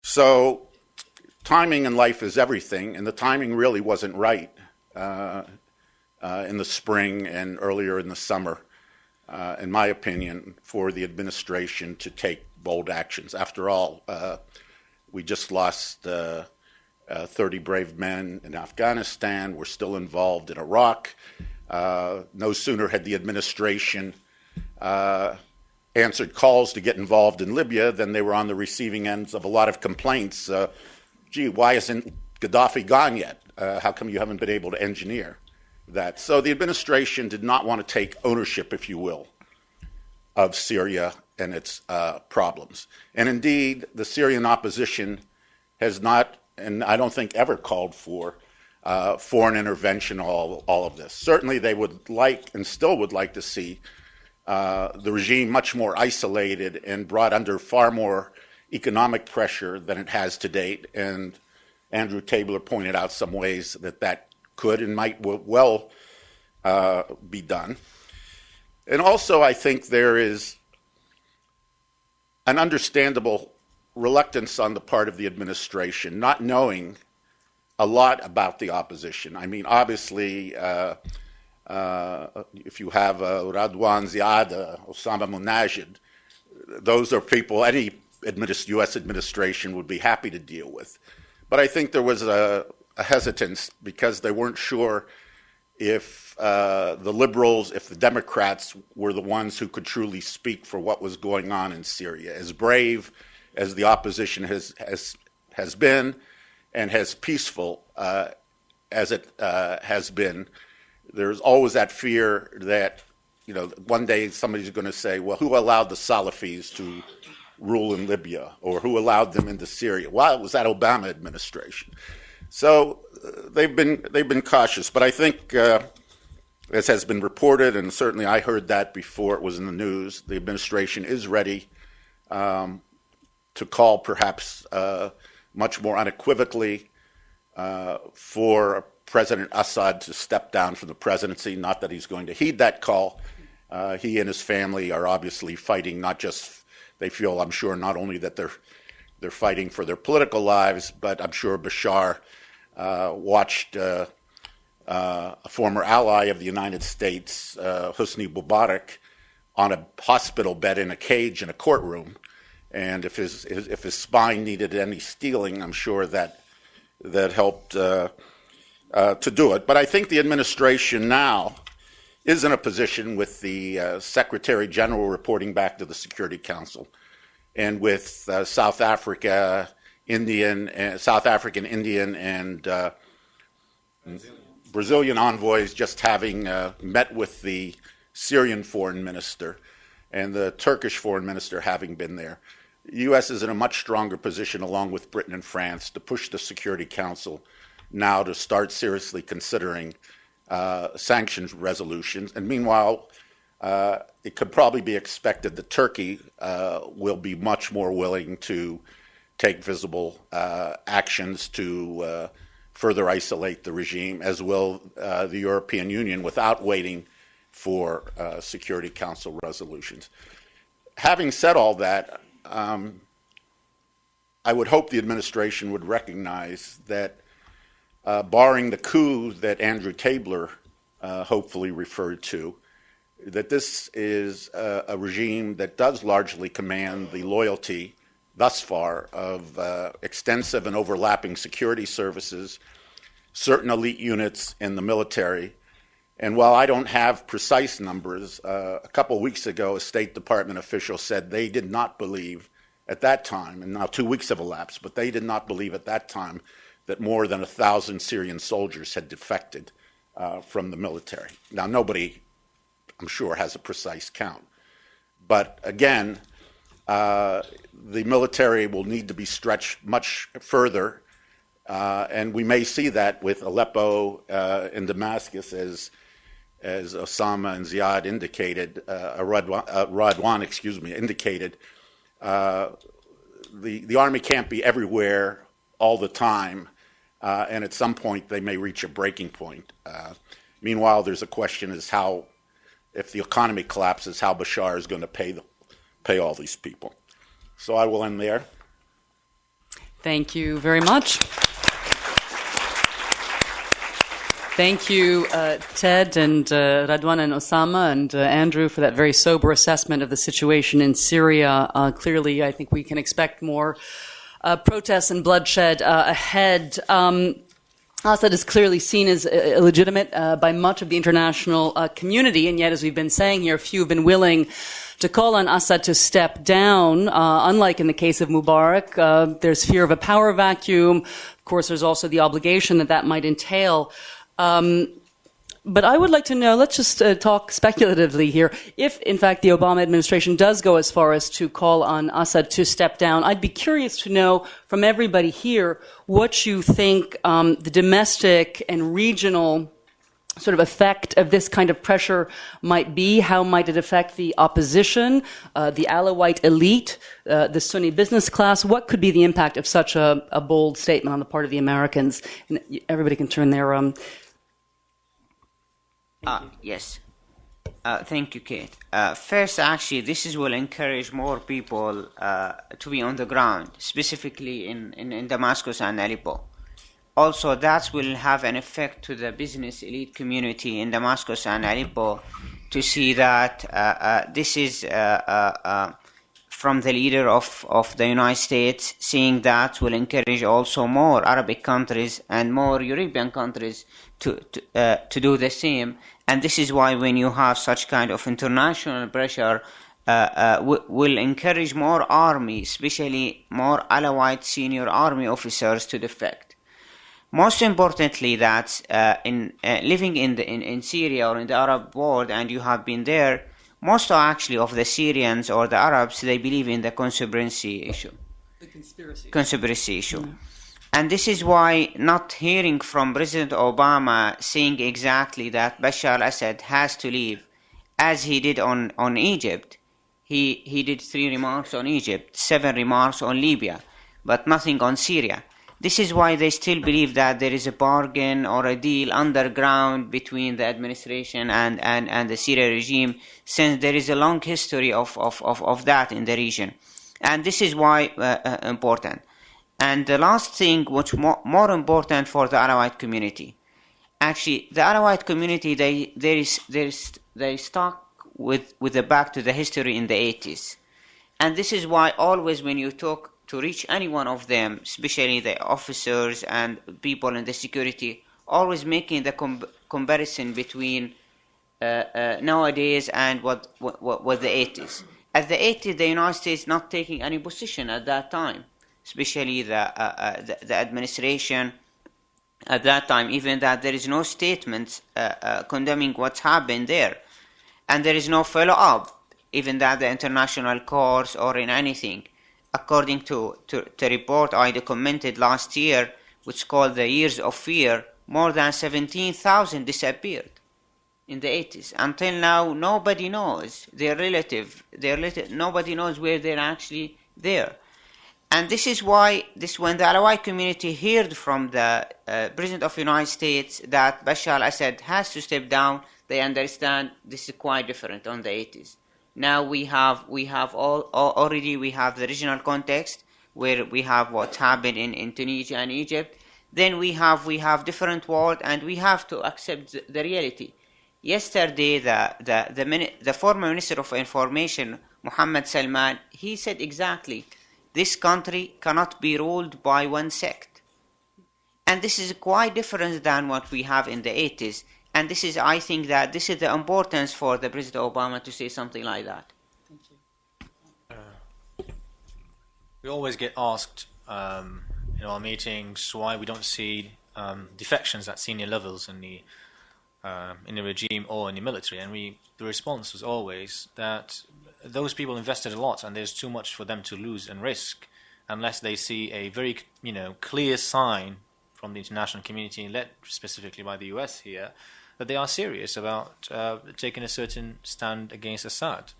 So timing in life is everything, and the timing really wasn't right in the spring and earlier in the summer, in my opinion, for the administration to take bold actions. After all, we just lost 30 brave men in Afghanistan. We're still involved in Iraq. No sooner had the administration answered calls to get involved in Libya than they were on the receiving ends of a lot of complaints. Gee, why isn't Gaddafi gone yet? How come you haven't been able to engineer that? So the administration did not want to take ownership, if you will, of Syria and its problems. And indeed, the Syrian opposition has not, and I don't think ever called for foreign intervention, all of this. Certainly they would like, and still would like to see, the regime much more isolated and brought under far more economic pressure than it has to date. And Andrew Tabler pointed out some ways that could and might well be done. And also, I think there is an understandable reluctance on the part of the administration, not knowing a lot about the opposition. I mean, obviously, if you have Radwan Ziadeh, Ausama Monajed, those are people any U.S. administration would be happy to deal with. But I think there was a hesitance because they weren't sure if the liberals, if the Democrats were the ones who could truly speak for what was going on in Syria. As brave as the opposition has been and as peaceful as it has been, there's always that fear that, one day somebody's going to say, well, who allowed the Salafis to rule in Libya, or who allowed them into Syria? Well, it was that Obama administration. So they've been cautious, but I think, as has been reported, and certainly I heard that before it was in the news, the administration is ready to call perhaps much more unequivocally for President Assad to step down from the presidency. Not that he's going to heed that call. He and his family are obviously fighting, not just, they feel, I'm sure, not only that they're fighting for their political lives, but I'm sure Bashar watched a former ally of the United States, Hosni Mubarak, on a hospital bed in a cage in a courtroom. And if his spine needed any steeling, I'm sure that helped to do it. But I think the administration now is in a position, with the Secretary General reporting back to the Security Council, and with South African, Indian, and Brazilian envoys just having met with the Syrian foreign minister and the Turkish foreign minister having been there. The U.S. is in a much stronger position, along with Britain and France, to push the Security Council now to start seriously considering sanctions resolutions. And meanwhile, it could probably be expected that Turkey will be much more willing to take visible actions to further isolate the regime, as will the European Union, without waiting for Security Council resolutions. Having said all that, I would hope the administration would recognize that, barring the coup that Andrew Tabler hopefully referred to, that this is a regime that does largely command the loyalty thus far of extensive and overlapping security services, certain elite units in the military. And while I don't have precise numbers, a couple of weeks ago, a State Department official said they did not believe at that time, and now 2 weeks have elapsed, but they did not believe at that time that more than 1,000 Syrian soldiers had defected from the military. Now, nobody, I'm sure, has a precise count. But again, the military will need to be stretched much further, and we may see that with Aleppo and Damascus, as Ausama and Ziad indicated, Radwan, indicated. The army can't be everywhere all the time, and at some point they may reach a breaking point. Meanwhile, there's a question is how, if the economy collapses, how Bashar is going to pay all these people. So I will end there. Thank you very much. Thank you, Ted and Radwan and Ausama and Andrew for that very sober assessment of the situation in Syria. Clearly, I think we can expect more protests and bloodshed ahead. Assad is clearly seen as illegitimate by much of the international community, and yet, as we've been saying here, few have been willing to call on Assad to step down. Unlike in the case of Mubarak, there's fear of a power vacuum. Of course, there's also the obligation that might entail. But I would like to know, let's just talk speculatively here. If, in fact, the Obama administration does go as far as to call on Assad to step down, I'd be curious to know from everybody here what you think the domestic and regional sort of effect of this kind of pressure might be. How might it affect the opposition, the Alawite elite, the Sunni business class? What could be the impact of such a bold statement on the part of the Americans? And everybody can turn their... Yes. Thank you, Kate. First, actually, this will encourage more people to be on the ground, specifically in Damascus and Aleppo. Also, that will have an effect to the business elite community in Damascus and Aleppo to see that this is from the leader of the United States, seeing that will encourage also more Arabic countries and more European countries to do the same. And this is why when you have such kind of international pressure, will encourage more army, especially more Alawite senior army officers to defect. Most importantly, that in living in Syria or in the Arab world, and you have been there, most actually of the Syrians or the Arabs, they believe in the conspiracy issue. The conspiracy issue. Mm-hmm. And this is why not hearing from President Obama saying exactly that Bashar al-Assad has to leave, as he did on Egypt. He did 3 remarks on Egypt, 7 remarks on Libya, but nothing on Syria. This is why they still believe that there is a bargain or a deal underground between the administration and the Syria regime, since there is a long history of that in the region. And this is why important. And the last thing, which more important for the Alawite community. Actually, the Alawite community, they stuck with the back to the history in the 80s. And this is why always when you talk to reach any one of them, especially the officers and people in the security, always making the comparison between nowadays and what the 80s. At the 80s, the United States not taking any position at that time, especially the administration at that time, even that there is no statements condemning what's happened there. And there is no follow-up, even that the international courts or in anything. According to the report I documented last year, which called the Years of Fear, more than 17,000 disappeared in the 80s. Until now, nobody knows their relative. Nobody knows where they're actually there. And this is why when the Alawite community heard from the President of the United States that Bashar al-Assad has to step down, they understand this is quite different on the 80s. Now we have already the regional context where we have what happened in Tunisia and Egypt. Then we have different world, and we have to accept the reality. Yesterday, the former Minister of Information, Mohammed Salman, he said exactly, this country cannot be ruled by one sect. And this is quite different than what we have in the 80s. And this is, I think that this is the importance for the President Obama to say something like that. Thank you. We always get asked in our meetings why we don't see defections at senior levels in the regime or in the military, and the response was always that those people invested a lot, and there's too much for them to lose and risk unless they see a very clear sign from the international community, led specifically by the US here, that they are serious about taking a certain stand against Assad.